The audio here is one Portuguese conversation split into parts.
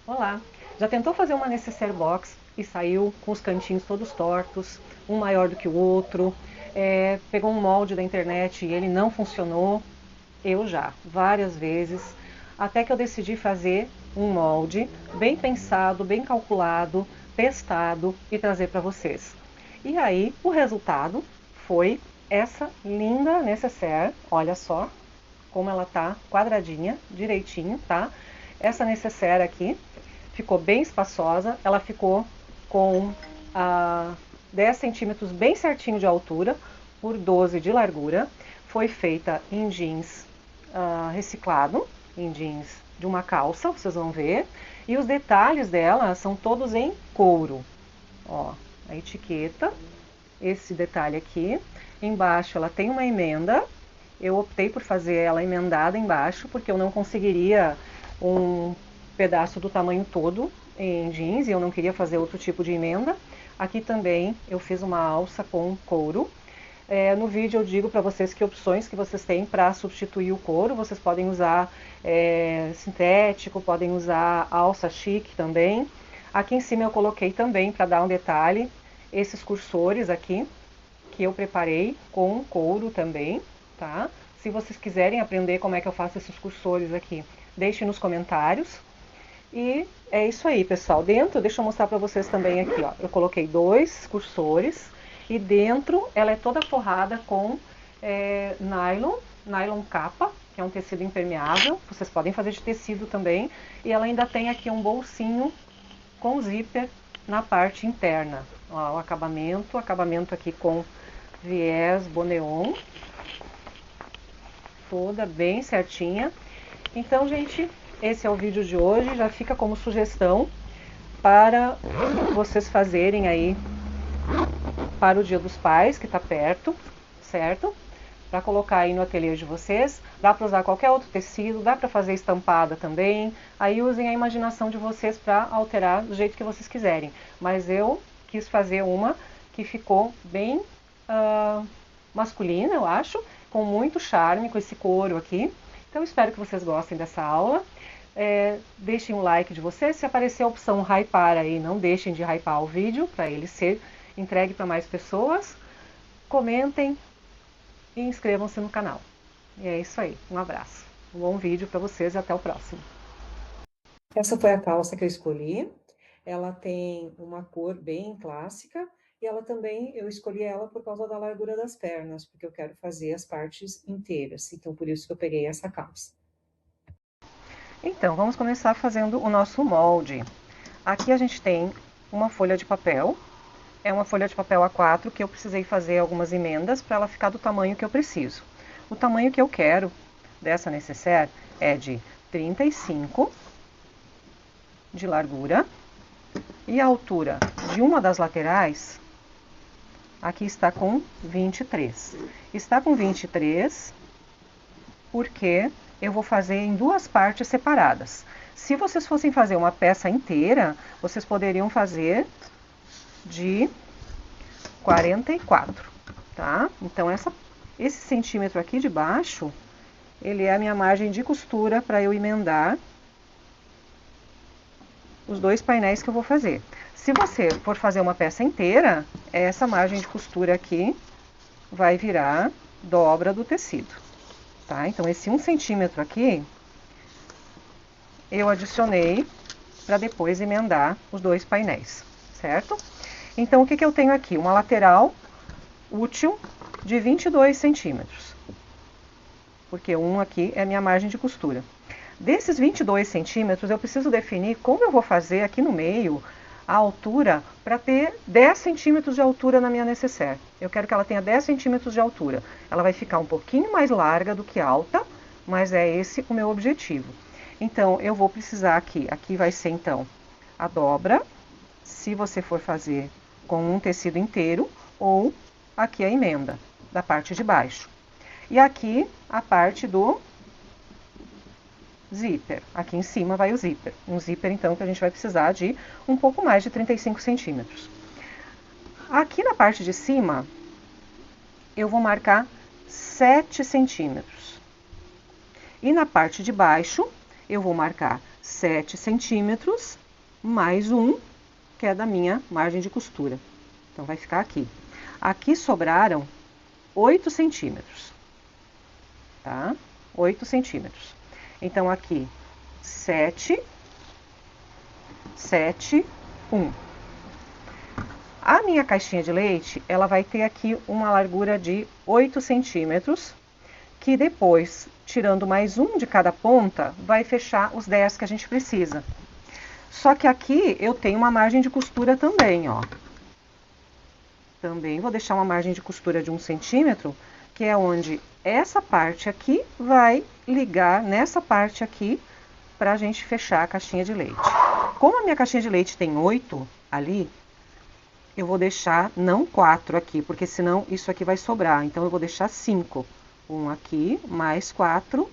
Olá! Já tentou fazer uma necessaire box e saiu com os cantinhos todos tortos, um maior do que o outro? Pegou um molde da internet e ele não funcionou? Eu já, várias vezes, até que eu decidi fazer um molde bem pensado, bem calculado, testado e trazer para vocês. E aí, o resultado foi essa linda necessaire, olha só como ela tá quadradinha, direitinho, tá? Essa necessaire aqui ficou bem espaçosa, ela ficou com 10 centímetros bem certinho de altura por 12 de largura. Foi feita em jeans reciclado, em jeans de uma calça, vocês vão ver. E os detalhes dela são todos em couro. Ó, a etiqueta, esse detalhe aqui. Embaixo ela tem uma emenda. Eu optei por fazer ela emendada embaixo, porque eu não conseguiria um pedaço do tamanho todo em jeans e eu não queria fazer outro tipo de emenda. Aqui também eu fiz uma alça com couro. No vídeo eu digo para vocês que opções que vocês têm para substituir o couro. Vocês podem usar sintético, podem usar alça chique também. Aqui em cima eu coloquei também, para dar um detalhe, esses cursores aqui, que eu preparei com couro também, tá? Se vocês quiserem aprender como é que eu faço esses cursores aqui, deixem nos comentários. E é isso aí, pessoal. Dentro, deixa eu mostrar para vocês também aqui, ó. Eu coloquei 2 cursores e dentro ela é toda forrada com nylon capa, que é um tecido impermeável. Vocês podem fazer de tecido também. E ela ainda tem aqui um bolsinho com zíper na parte interna. Ó, o acabamento aqui com viés boneon, toda bem certinha. Então, gente, esse é o vídeo de hoje, já fica como sugestão para vocês fazerem aí para o Dia dos Pais, que está perto, certo? Para colocar aí no ateliê de vocês. Dá para usar qualquer outro tecido, dá para fazer estampada também. Aí usem a imaginação de vocês para alterar do jeito que vocês quiserem. Mas eu quis fazer uma que ficou bem masculina, eu acho, com muito charme, com esse couro aqui. Então espero que vocês gostem dessa aula. Deixem um like de vocês. Se aparecer a opção hypar aí, não deixem de hypar o vídeo para ele ser entregue para mais pessoas. Comentem e inscrevam-se no canal. E é isso aí. Um abraço. Um bom vídeo para vocês e até o próximo. Essa foi a calça que eu escolhi. Ela tem uma cor bem clássica e ela também, eu escolhi ela por causa da largura das pernas, porque eu quero fazer as partes inteiras. Então, por isso que eu peguei essa calça. Então, vamos começar fazendo o nosso molde. Aqui a gente tem uma folha de papel. É uma folha de papel A4 que eu precisei fazer algumas emendas para ela ficar do tamanho que eu preciso. O tamanho que eu quero dessa necessaire é de 35 de largura e a altura de uma das laterais aqui está com 23. Está com 23 porque eu vou fazer em 2 partes separadas. Se vocês fossem fazer uma peça inteira, vocês poderiam fazer de 44, tá? Então esse centímetro aqui de baixo, ele é a minha margem de costura para eu emendar os 2 painéis que eu vou fazer. Se você for fazer uma peça inteira, essa margem de costura aqui vai virar dobra do tecido, tá? Então esse 1 centímetro aqui, eu adicionei para depois emendar os 2 painéis, certo? Então, o que eu tenho aqui? Uma lateral útil de 22 centímetros. Porque aqui é a minha margem de costura. Desses 22 centímetros, eu preciso definir como eu vou fazer aqui no meio a altura para ter 10 centímetros de altura na minha necessaire. Eu quero que ela tenha 10 centímetros de altura. Ela vai ficar um pouquinho mais larga do que alta, mas é esse o meu objetivo. Então, eu vou precisar aqui vai ser então a dobra, se você for fazer com um tecido inteiro, ou aqui a emenda da parte de baixo. E aqui a parte do zíper. Aqui em cima vai o zíper. Um zíper, então, que a gente vai precisar de um pouco mais de 35 centímetros. Aqui na parte de cima, eu vou marcar 7 centímetros. E na parte de baixo, eu vou marcar 7 centímetros, mais um, que é da minha margem de costura. Então, vai ficar aqui. Aqui sobraram 8 centímetros, tá? 8 centímetros. Então, aqui, 7, 7, 1. A minha caixinha de leite, ela vai ter aqui uma largura de 8 centímetros, que depois, tirando mais um de cada ponta, vai fechar os 10 que a gente precisa. Só que aqui eu tenho uma margem de costura também, ó. Também vou deixar uma margem de costura de 1 centímetro, que é onde essa parte aqui vai ligar nessa parte aqui, pra gente fechar a caixinha de leite. Como a minha caixinha de leite tem 8 ali, eu vou deixar não 4 aqui, porque senão isso aqui vai sobrar. Então, eu vou deixar 5. 1 aqui, mais 4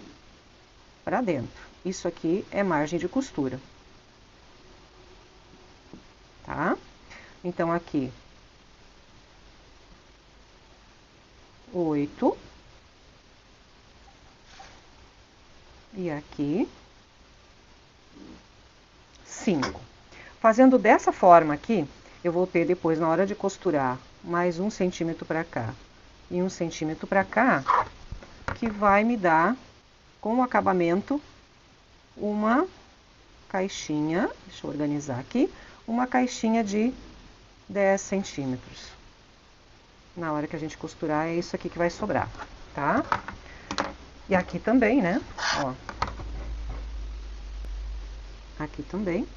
para dentro. Isso aqui é margem de costura. Tá? Então, aqui, 8. E aqui, 5. Fazendo dessa forma aqui, eu vou ter depois, na hora de costurar, mais 1 centímetro para cá e 1 centímetro para cá, que vai me dar, com o acabamento, uma caixinha, deixa eu organizar aqui, uma caixinha de 10 centímetros. Na hora que a gente costurar, é isso aqui que vai sobrar, tá? E aqui também, né? Ó. Aqui também.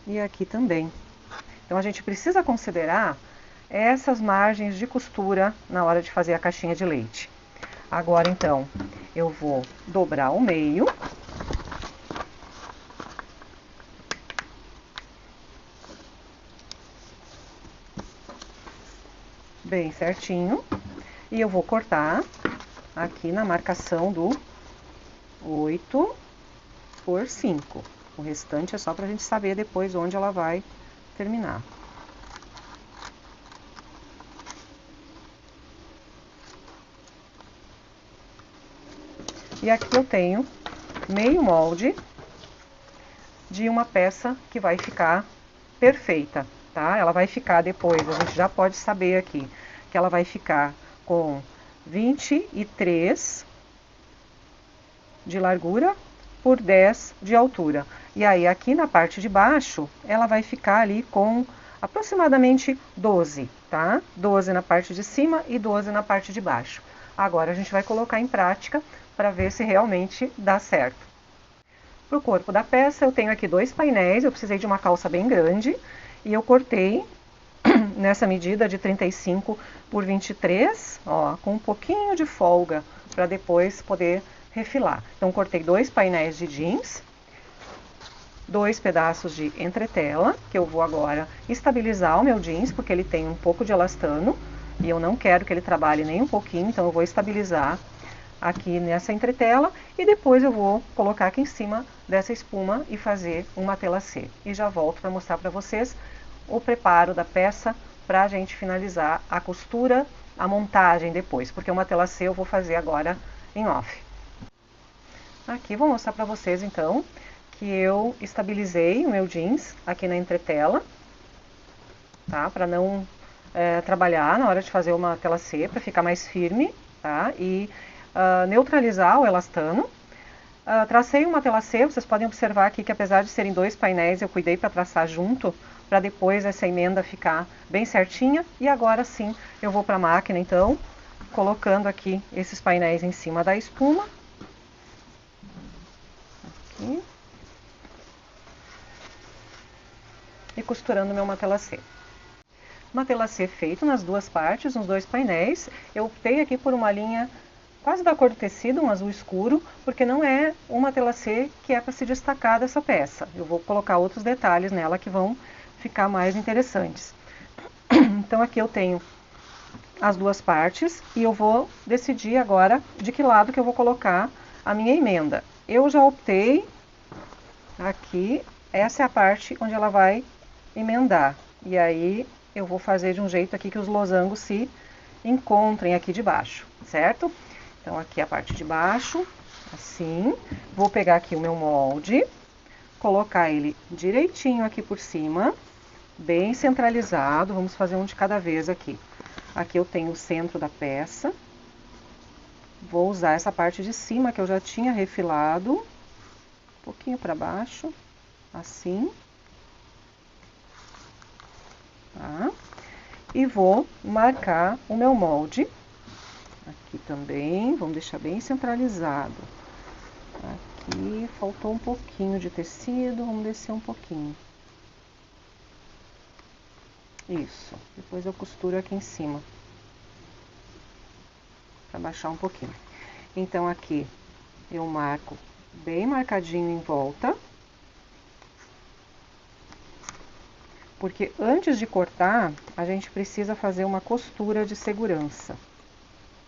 E aqui também. Então, a gente precisa considerar essas margens de costura na hora de fazer a caixinha de leite. Agora, então, eu vou dobrar o meio. Bem certinho. E eu vou cortar aqui na marcação do 8 por 5. O restante é só pra gente saber depois onde ela vai terminar. E aqui eu tenho meio molde de uma peça que vai ficar perfeita, tá? Ela vai ficar depois, a gente já pode saber aqui, que ela vai ficar com 23 de largura por 10 de altura. E aí, aqui na parte de baixo, ela vai ficar ali com aproximadamente 12, tá? 12 na parte de cima e 12 na parte de baixo. Agora, a gente vai colocar em prática para ver se realmente dá certo. Para o corpo da peça, eu tenho aqui 2 painéis, eu precisei de uma calça bem grande, e eu cortei nessa medida de 35 por 23, ó, com um pouquinho de folga, para depois poder refilar. Então, cortei 2 painéis de jeans, 2 pedaços de entretela, que eu vou agora estabilizar o meu jeans, porque ele tem um pouco de elastano, e eu não quero que ele trabalhe nem um pouquinho, então eu vou estabilizar aqui nessa entretela, e depois eu vou colocar aqui em cima dessa espuma e fazer uma telacê. E já volto para mostrar para vocês o preparo da peça para a gente finalizar a costura, a montagem depois, porque uma telacê eu vou fazer agora em off. Aqui vou mostrar para vocês então que eu estabilizei o meu jeans aqui na entretela, tá? Para não trabalhar na hora de fazer uma telacê, para ficar mais firme, tá? E neutralizar o elastano. Tracei uma telacê, vocês podem observar aqui que apesar de serem 2 painéis, eu cuidei para traçar junto, para depois essa emenda ficar bem certinha. E agora sim, eu vou para a máquina então, colocando aqui esses painéis em cima da espuma. Aqui. E costurando meu matelacê. Matelacê feito nas 2 partes, nos 2 painéis. Eu optei aqui por uma linha quase da cor do tecido, um azul escuro, porque não é uma telacê que é para se destacar dessa peça. Eu vou colocar outros detalhes nela que vão ficar mais interessantes. Então aqui eu tenho as 2 partes e eu vou decidir agora de que lado que eu vou colocar a minha emenda. Eu já optei aqui, essa é a parte onde ela vai emendar. E aí eu vou fazer de um jeito aqui que os losangos se encontrem aqui de baixo, certo? Então aqui a parte de baixo, assim. Vou pegar aqui o meu molde, colocar ele direitinho aqui por cima, bem centralizado. Vamos fazer um de cada vez aqui. Aqui eu tenho o centro da peça. Vou usar essa parte de cima que eu já tinha refilado, um pouquinho para baixo, assim. Tá? E vou marcar o meu molde. Aqui também, vamos deixar bem centralizado. Aqui faltou um pouquinho de tecido, vamos descer um pouquinho. Isso, depois eu costuro aqui em cima, para baixar um pouquinho. Então aqui eu marco bem marcadinho em volta. Porque antes de cortar, a gente precisa fazer uma costura de segurança,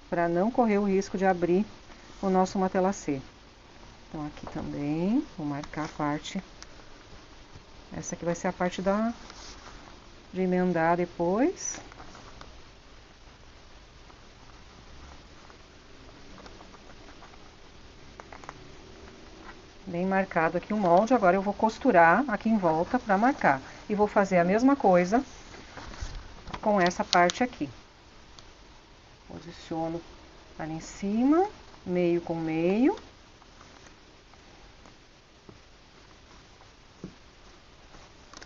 para não correr o risco de abrir o nosso matelassê. Então aqui também, vou marcar a parte, essa aqui vai ser a parte de emendar depois. Bem marcado aqui o molde, agora eu vou costurar aqui em volta para marcar. E vou fazer a mesma coisa com essa parte aqui. Posiciono ali em cima, meio com meio.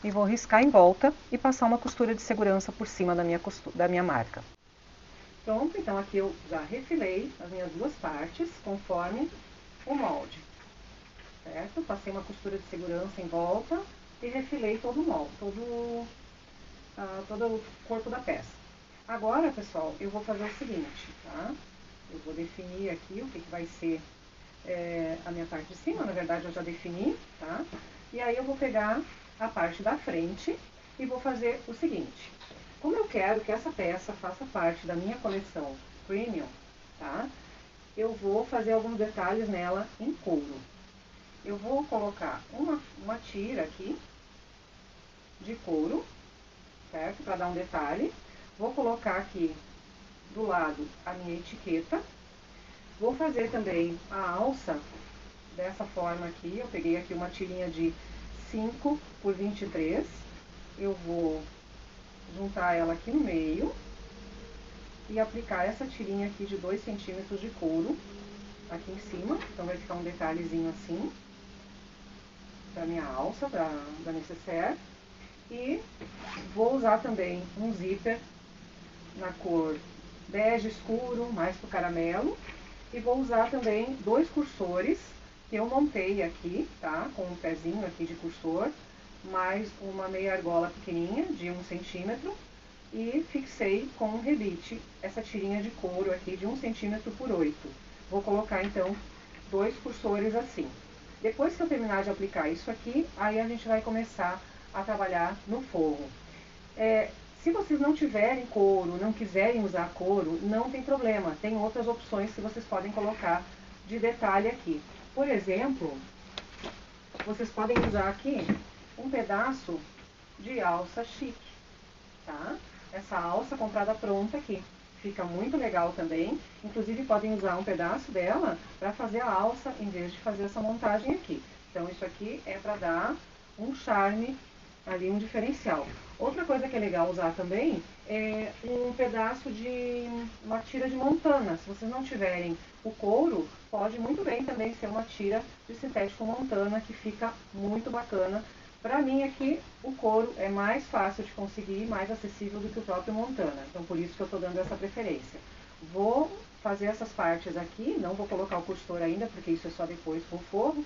E vou riscar em volta e passar uma costura de segurança por cima da minha marca. Pronto, então aqui eu já refilei as minhas duas partes conforme o molde, certo? Passei uma costura de segurança em volta e refilei todo o molde, todo o corpo da peça. Agora, pessoal, eu vou fazer o seguinte, tá? Eu vou definir aqui o que vai ser a minha parte de cima, na verdade eu já defini, tá? E aí eu vou pegar a parte da frente e vou fazer o seguinte. Como eu quero que essa peça faça parte da minha coleção Premium, tá? Eu vou fazer alguns detalhes nela em couro. Eu vou colocar uma tira aqui de couro, certo? Para dar um detalhe. Vou colocar aqui do lado a minha etiqueta. Vou fazer também a alça dessa forma aqui. Eu peguei aqui uma tirinha de 5 por 23. Eu vou juntar ela aqui no meio e aplicar essa tirinha aqui de 2 centímetros de couro aqui em cima. Então vai ficar um detalhezinho assim da minha alça, da necessaire. E vou usar também um zíper na cor bege escuro, mais pro caramelo. E vou usar também 2 cursores que eu montei aqui, tá? Com um pezinho aqui de cursor, mais uma meia argola pequenininha de 1 centímetro. E fixei com um rebite essa tirinha de couro aqui de 1 centímetro por 8. Vou colocar então 2 cursores assim. Depois que eu terminar de aplicar isso aqui, aí a gente vai começar a trabalhar no forro. Se vocês não tiverem couro, não quiserem usar couro, não tem problema. Tem outras opções que vocês podem colocar de detalhe aqui. Por exemplo, vocês podem usar aqui um pedaço de alça chique, tá? Essa alça comprada pronta aqui. Fica muito legal também. Inclusive podem usar um pedaço dela para fazer a alça em vez de fazer essa montagem aqui. Então isso aqui é para dar um charme ali, um diferencial. Outra coisa que é legal usar também é um pedaço de uma tira de montana. Se vocês não tiverem o couro, pode muito bem também ser uma tira de sintético montana, que fica muito bacana. Pra mim aqui, o couro é mais fácil de conseguir, mais acessível do que o próprio montana. Então por isso que eu tô dando essa preferência. Vou fazer essas partes aqui, não vou colocar o cursor ainda, porque isso é só depois com o forro.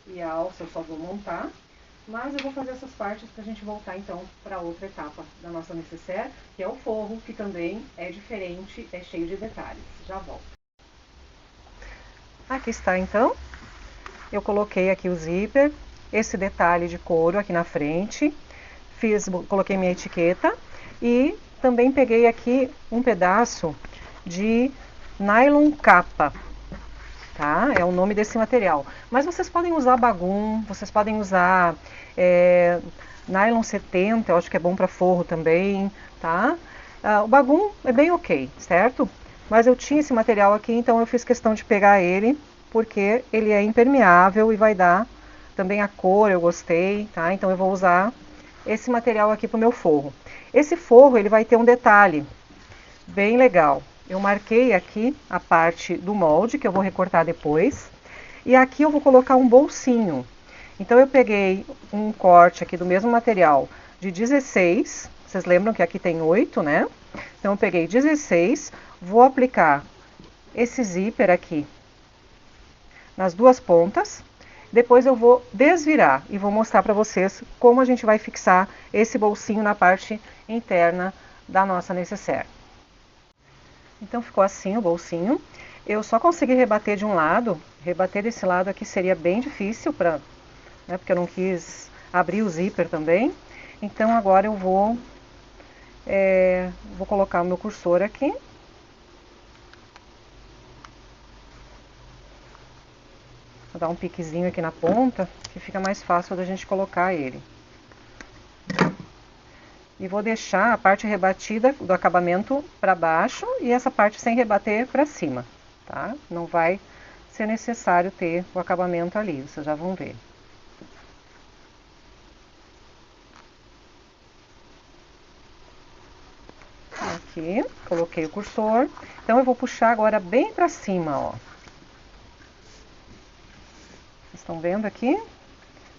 E a alça eu só vou montar. Mas eu vou fazer essas partes pra gente voltar então para outra etapa da nossa necessaire, que é o forro, que também é diferente, é cheio de detalhes. Já volto. Aqui está então. Eu coloquei aqui o zíper, esse detalhe de couro aqui na frente, coloquei minha etiqueta e também peguei aqui um pedaço de nylon capa, tá? É o nome desse material. Mas vocês podem usar bagum, vocês podem usar nylon 70, eu acho que é bom para forro também, tá? O bagum é bem ok, certo? Mas eu tinha esse material aqui, então eu fiz questão de pegar ele, porque ele é impermeável e vai dar também a cor, eu gostei, tá? Então eu vou usar esse material aqui para o meu forro. Esse forro, ele vai ter um detalhe bem legal. Eu marquei aqui a parte do molde, que eu vou recortar depois. E aqui eu vou colocar um bolsinho. Então eu peguei um corte aqui do mesmo material de 16. Vocês lembram que aqui tem 8, né? Então eu peguei 16, vou aplicar esse zíper aqui nas duas pontas. Depois eu vou desvirar e vou mostrar para vocês como a gente vai fixar esse bolsinho na parte interna da nossa necessaire. Então ficou assim o bolsinho. Eu só consegui rebater de um lado, rebater desse lado aqui seria bem difícil, né, porque eu não quis abrir o zíper também. Então agora eu vou colocar o meu cursor aqui. Vou dar um piquezinho aqui na ponta, que fica mais fácil da gente colocar ele. E vou deixar a parte rebatida do acabamento para baixo e essa parte sem rebater para cima, tá? Não vai ser necessário ter o acabamento ali, vocês já vão ver. Aqui, coloquei o cursor. Então eu vou puxar agora bem para cima, ó. Vocês estão vendo aqui?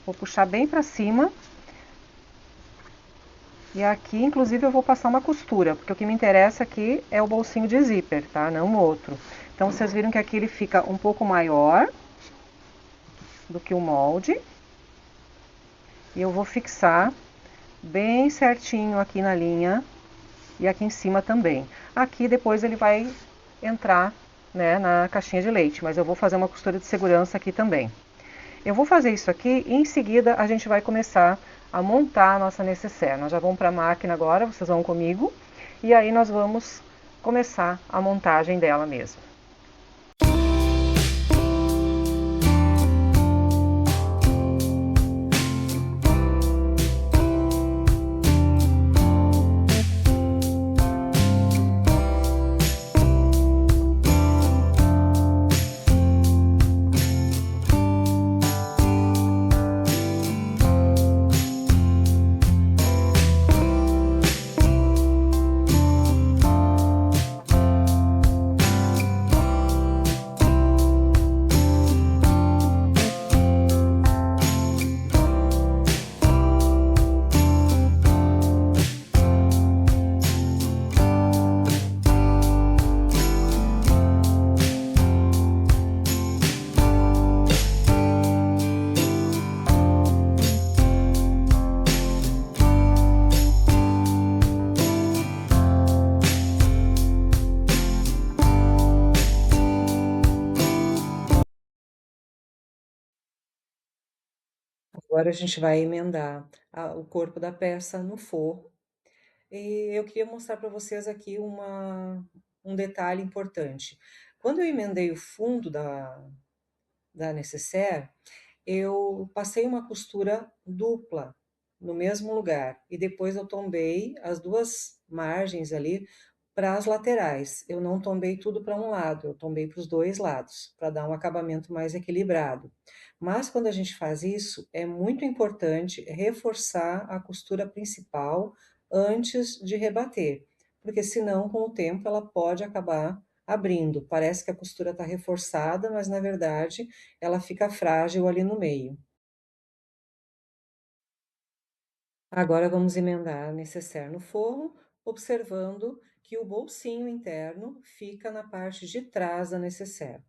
Vou puxar bem para cima. E aqui, inclusive, eu vou passar uma costura, porque o que me interessa aqui é o bolsinho de zíper, tá? Não o outro. Então, vocês viram que aqui ele fica um pouco maior do que o molde. E eu vou fixar bem certinho aqui na linha e aqui em cima também. Aqui depois ele vai entrar, né, na caixinha de leite, mas eu vou fazer uma costura de segurança aqui também. Eu vou fazer isso aqui e em seguida a gente vai começar a montar a nossa necessaire. Nós já vamos para a máquina agora, vocês vão comigo, e aí nós vamos começar a montagem dela mesmo. Agora a gente vai emendar o corpo da peça no forro. E eu queria mostrar para vocês aqui um detalhe importante. Quando eu emendei o fundo da necessaire, eu passei uma costura dupla no mesmo lugar e depois eu tombei as duas margens ali para as laterais. Eu não tombei tudo para um lado, eu tombei para os dois lados, para dar um acabamento mais equilibrado. Mas quando a gente faz isso, é muito importante reforçar a costura principal antes de rebater, porque senão, com o tempo, ela pode acabar abrindo. Parece que a costura está reforçada, mas na verdade ela fica frágil ali no meio. Agora vamos emendar a necessaire no forro, observando que o bolsinho interno fica na parte de trás da necessaire.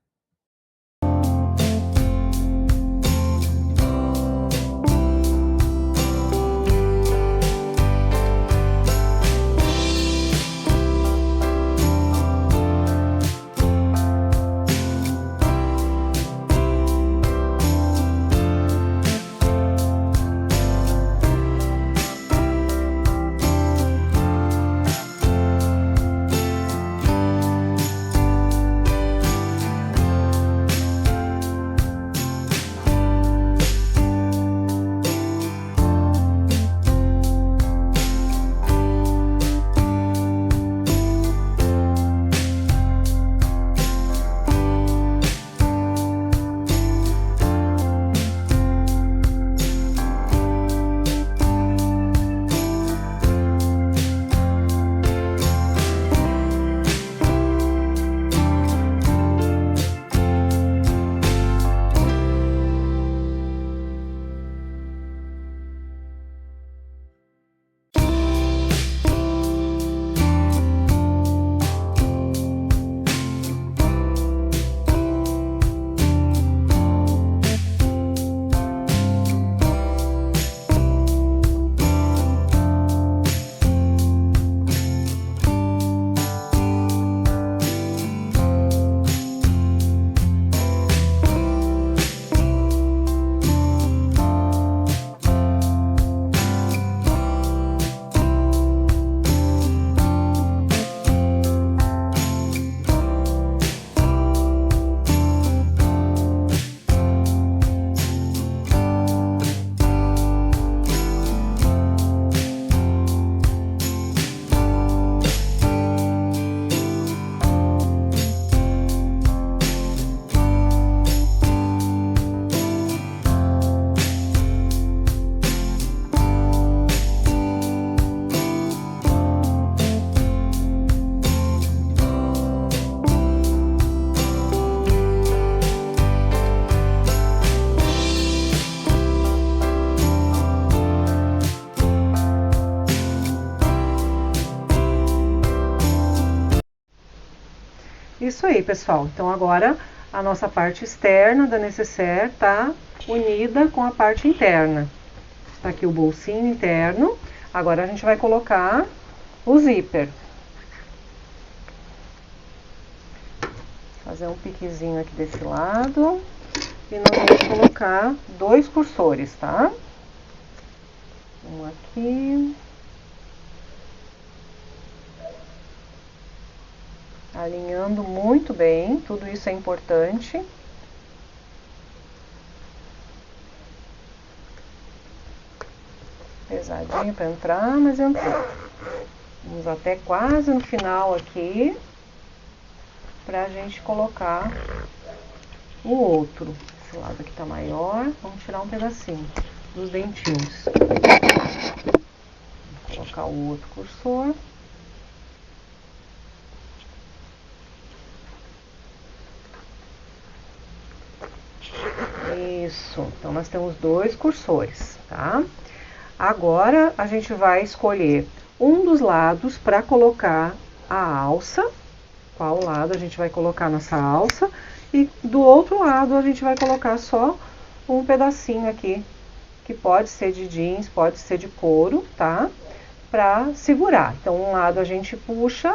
pessoal, então agora a nossa parte externa da necessaire tá unida com a parte interna. Tá aqui o bolsinho interno. Agora a gente vai colocar o zíper. Fazer um piquezinho aqui desse lado. E nós vamos colocar 2 cursores, tá? Um aqui. Alinhando muito bem, tudo isso é importante. Pesadinho para entrar, mas entrou. Vamos até quase no final aqui, pra gente colocar o outro. Esse lado aqui tá maior, vamos tirar um pedacinho dos dentinhos. Vou colocar o outro cursor. Isso, então nós temos 2 cursores, tá? Agora a gente vai escolher um dos lados para colocar a alça. Qual lado a gente vai colocar nossa alça? E do outro lado a gente vai colocar só um pedacinho aqui, que pode ser de jeans, pode ser de couro, tá? Para segurar. Então um lado a gente puxa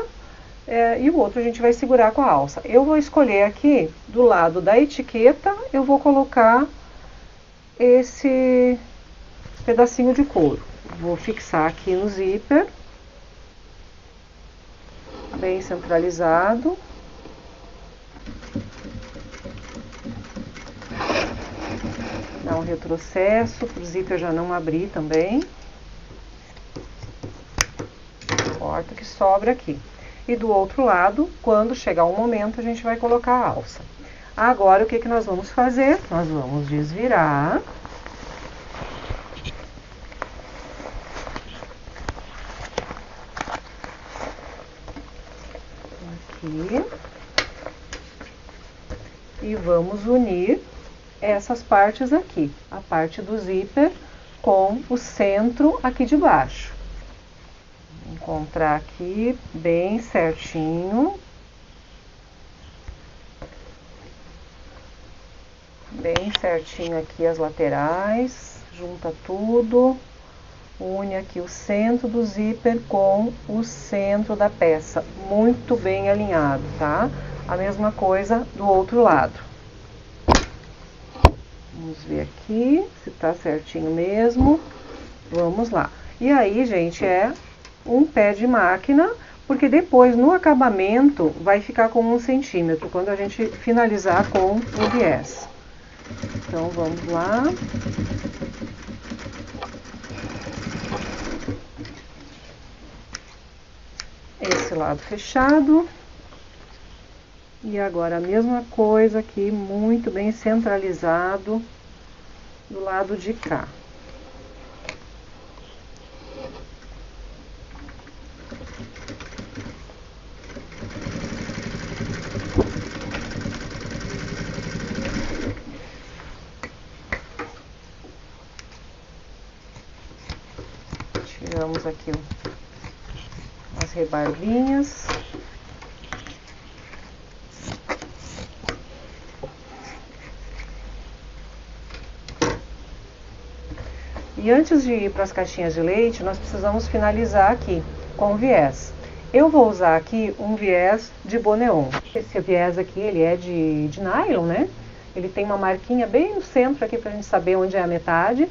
e o outro a gente vai segurar com a alça. Eu vou escolher aqui, do lado da etiqueta, eu vou colocar esse pedacinho de couro. Vou fixar aqui no zíper, bem centralizado. Dá um retrocesso para o zíper já não abrir também. Corta o que sobra aqui. E do outro lado, quando chegar o momento, a gente vai colocar a alça. Agora, o que nós vamos fazer? Nós vamos desvirar. Aqui. E vamos unir essas partes aqui. A parte do zíper com o centro aqui de baixo. Encontrar aqui bem certinho. Bem certinho aqui as laterais. Junta tudo. Une aqui o centro do zíper com o centro da peça. Muito bem alinhado, tá? A mesma coisa do outro lado. Vamos ver aqui se tá certinho mesmo. Vamos lá. E aí, gente, é um pé de máquina, porque depois no acabamento vai ficar com 1 centímetro, quando a gente finalizar com o viés. Então, vamos lá. Esse lado fechado. E agora a mesma coisa aqui, muito bem centralizado do lado de cá. Tiramos aqui as rebarbinhas. E antes de ir para as caixinhas de leite, nós precisamos finalizar aqui com o viés. Eu vou usar aqui um viés de boneon. Esse viés aqui, ele é de nylon, né? Ele tem uma marquinha bem no centro aqui para a gente saber onde é a metade.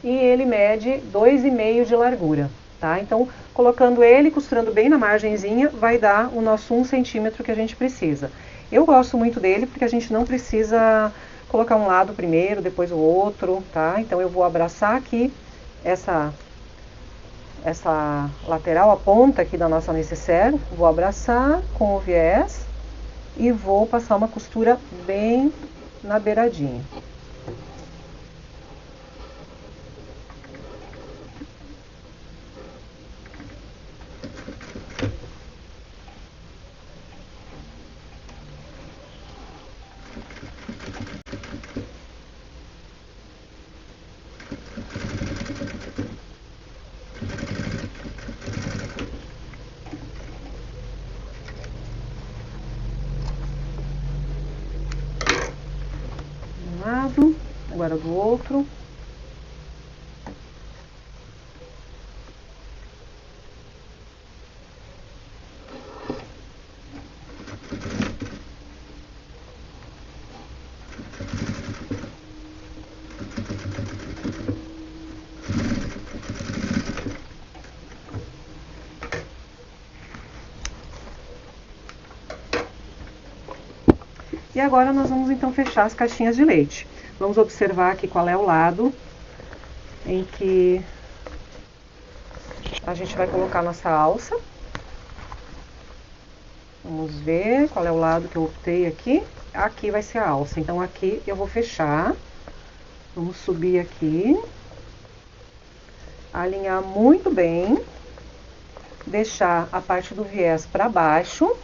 E ele mede 2,5 de largura, tá? Então, colocando ele, costurando bem na margenzinha, vai dar o nosso 1 centímetro que a gente precisa. Eu gosto muito dele porque a gente não precisa colocar um lado primeiro, depois o outro, tá? Então eu vou abraçar aqui essa lateral, a ponta aqui da nossa necessaire, vou abraçar com o viés e vou passar uma costura bem na beiradinha. lado, agora do outro. E agora nós vamos então fechar as caixinhas de leite. Vamos observar aqui qual é o lado em que a gente vai colocar nossa alça. Vamos ver qual é o lado que eu optei aqui. Aqui vai ser a alça, então aqui eu vou fechar. Vamos subir aqui. Alinhar muito bem. Deixar a parte do viés para baixo.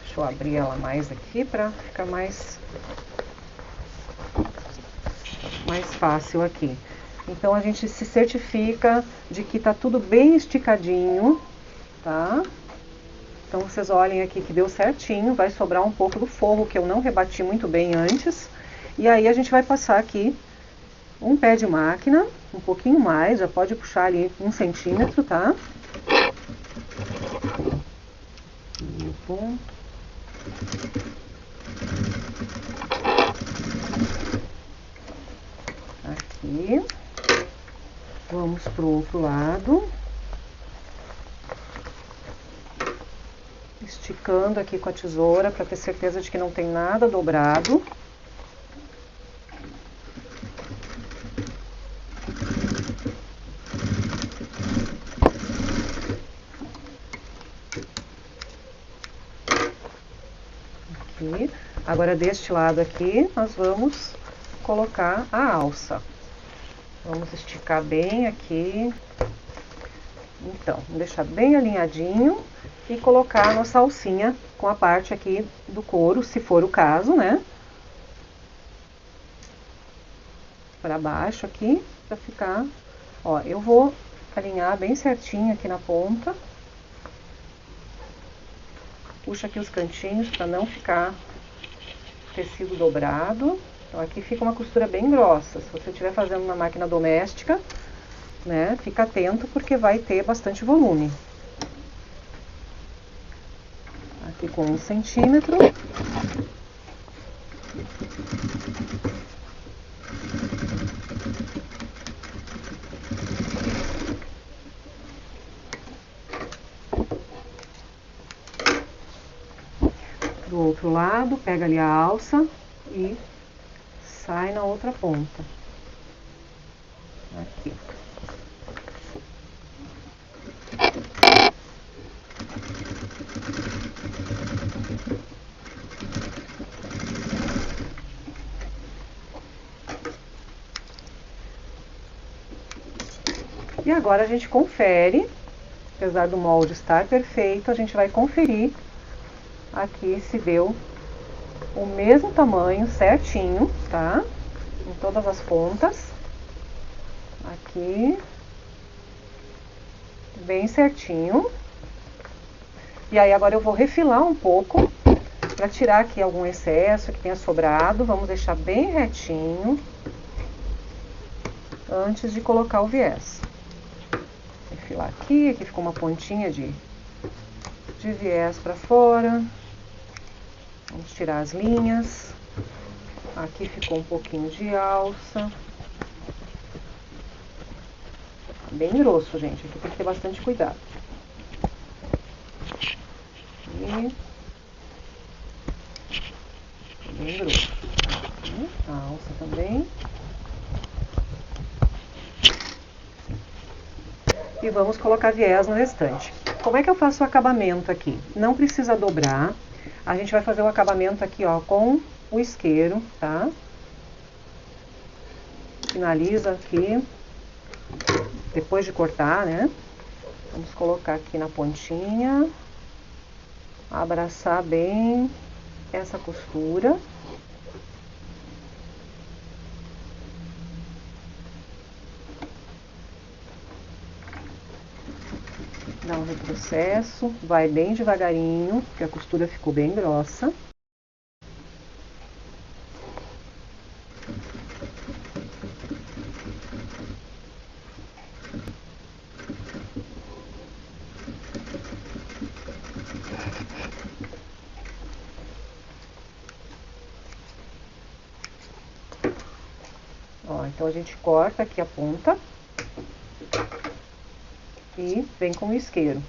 Deixa eu abrir ela mais aqui para ficar mais fácil aqui. Então a gente se certifica de que tá tudo bem esticadinho, tá? Então vocês olhem aqui que deu certinho, vai sobrar um pouco do forro que eu não rebati muito bem antes. E aí a gente vai passar aqui um pé de máquina, um pouquinho mais, já pode puxar ali 1 centímetro, tá? Aqui. Vamos pro outro lado. Esticando aqui com a tesoura para ter certeza de que não tem nada dobrado. Aqui. Agora deste lado aqui nós vamos colocar a alça. Vamos esticar bem aqui. Então, vamos deixar bem alinhadinho e colocar a nossa alcinha com a parte aqui do couro, se for o caso, né? Para baixo aqui, para ficar... Ó, eu vou alinhar bem certinho aqui na ponta. Puxa aqui os cantinhos para não ficar tecido dobrado. Então aqui fica uma costura bem grossa. Se você estiver fazendo na máquina doméstica, né, fica atento porque vai ter bastante volume. Aqui com 1 centímetro. Do outro lado, pega ali a alça e sai na outra ponta. Aqui. E agora a gente confere, apesar do molde estar perfeito, a gente vai conferir aqui se deu o mesmo tamanho certinho, tá? Em todas as pontas. Aqui. Bem certinho. E aí agora eu vou refilar um pouco para tirar aqui algum excesso que tenha sobrado. Vamos deixar bem retinho antes de colocar o viés. Refilar aqui, aqui ficou uma pontinha de viés para fora. Vamos tirar as linhas. Aqui ficou um pouquinho de alça. Bem grosso, gente. Aqui tem que ter bastante cuidado. E bem grosso. A alça também. E vamos colocar viés no restante. Como é que eu faço o acabamento aqui? Não precisa dobrar. A gente vai fazer o acabamento aqui, ó, com o isqueiro, tá? Finaliza aqui, depois de cortar, né? Vamos colocar aqui na pontinha, abraçar bem essa costura. Dá um retrocesso, vai bem devagarinho, porque a costura ficou bem grossa. Ó, então a gente corta aqui a ponta e vem com o isqueiro.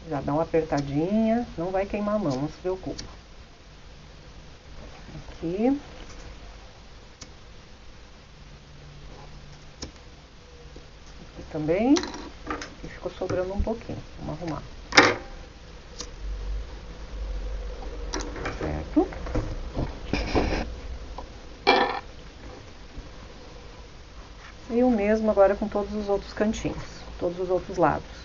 Já dá uma apertadinha, não vai queimar a mão, não se preocupa. Aqui. Aqui também. E ficou sobrando um pouquinho. Vamos arrumar. Certo? E o mesmo agora com todos os outros cantinhos, todos os outros lados.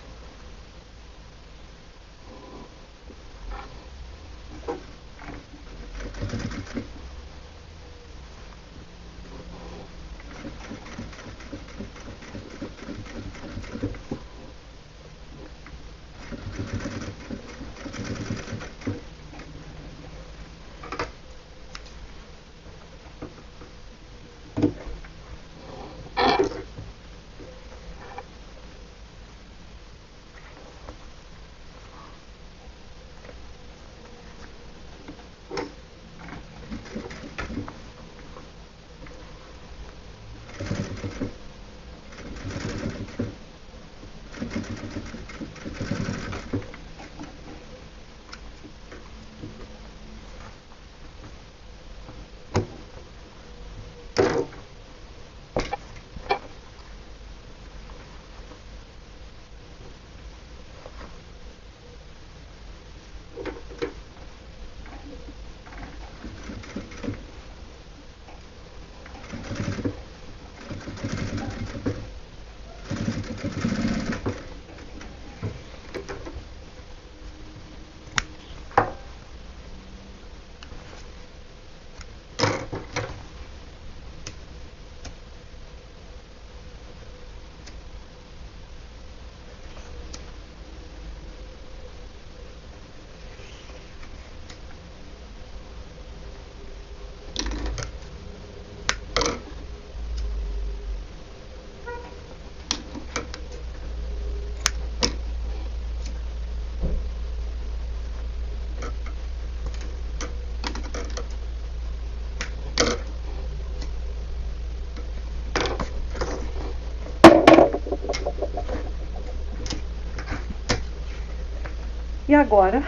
E agora,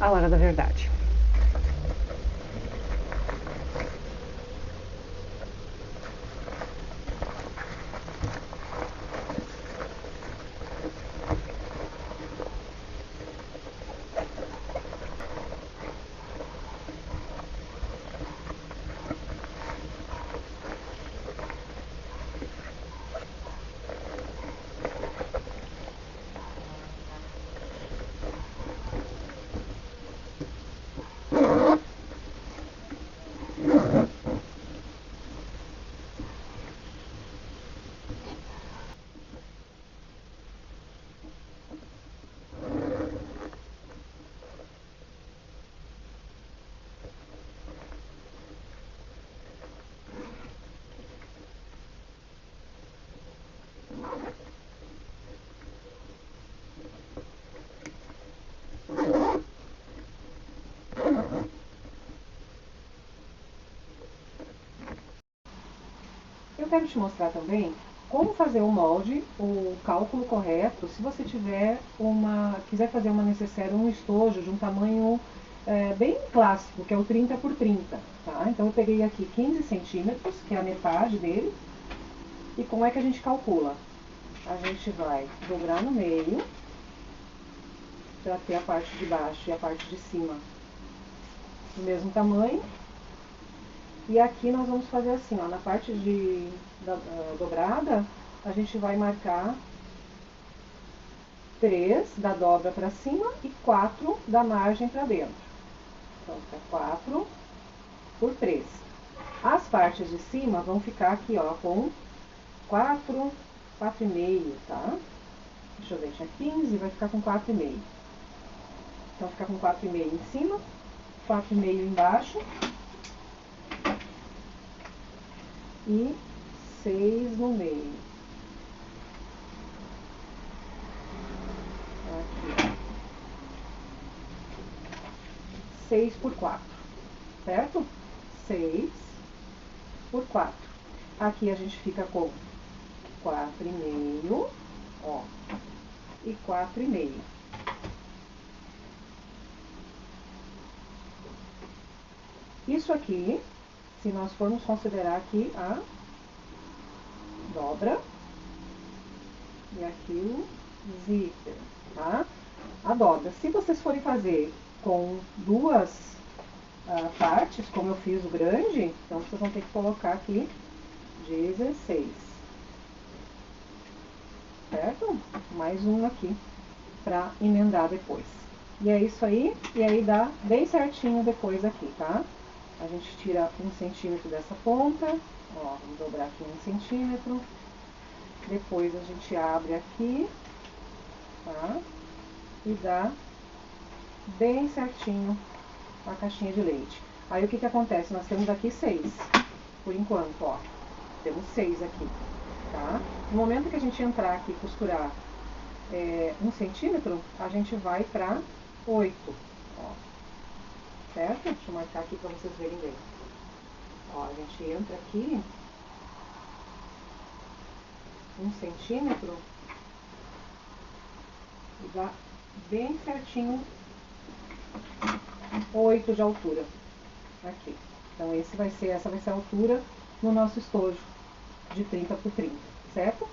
a hora da verdade. Eu quero te mostrar também como fazer o molde, o cálculo correto, se você quiser fazer uma necessaire, um estojo de um tamanho bem clássico, que é o 30 por 30, tá? Então eu peguei aqui 15 centímetros, que é a metade dele, e como é que a gente calcula? A gente vai dobrar no meio, para ter a parte de baixo e a parte de cima do mesmo tamanho. E aqui nós vamos fazer assim, ó, na parte dobrada, a gente vai marcar 3 da dobra para cima e 4 da margem para dentro. Então, fica 4 por 3. As partes de cima vão ficar aqui, ó, com 4,5, tá? Deixa eu ver, tinha 15, vai ficar com 4,5. Então, fica com 4,5 em cima, 4,5 embaixo e 6 no meio. Aqui. 6 por 4, certo? 6 por 4. Aqui a gente fica com 4,5, ó, e 4,5. Isso aqui, se nós formos considerar aqui a dobra e aqui o zíper, tá? A dobra. Se vocês forem fazer com duas partes, como eu fiz o grande, então vocês vão ter que colocar aqui 16, certo? Mais um aqui pra emendar depois. E é isso aí, e aí dá bem certinho depois aqui, tá? A gente tira 1 centímetro dessa ponta, ó, vamos dobrar aqui 1 centímetro. Depois a gente abre aqui, tá? E dá bem certinho a caixinha de leite. Aí o que que acontece? Nós temos aqui 6, por enquanto, ó. Temos 6 aqui, tá? No momento que a gente entrar aqui e costurar 1 centímetro, a gente vai pra 8, ó. Certo? Deixa eu marcar aqui pra vocês verem bem. Ó, a gente entra aqui 1 centímetro e dá bem certinho 8 de altura aqui. Então essa vai ser a altura no nosso estojo de 30 por 30, certo?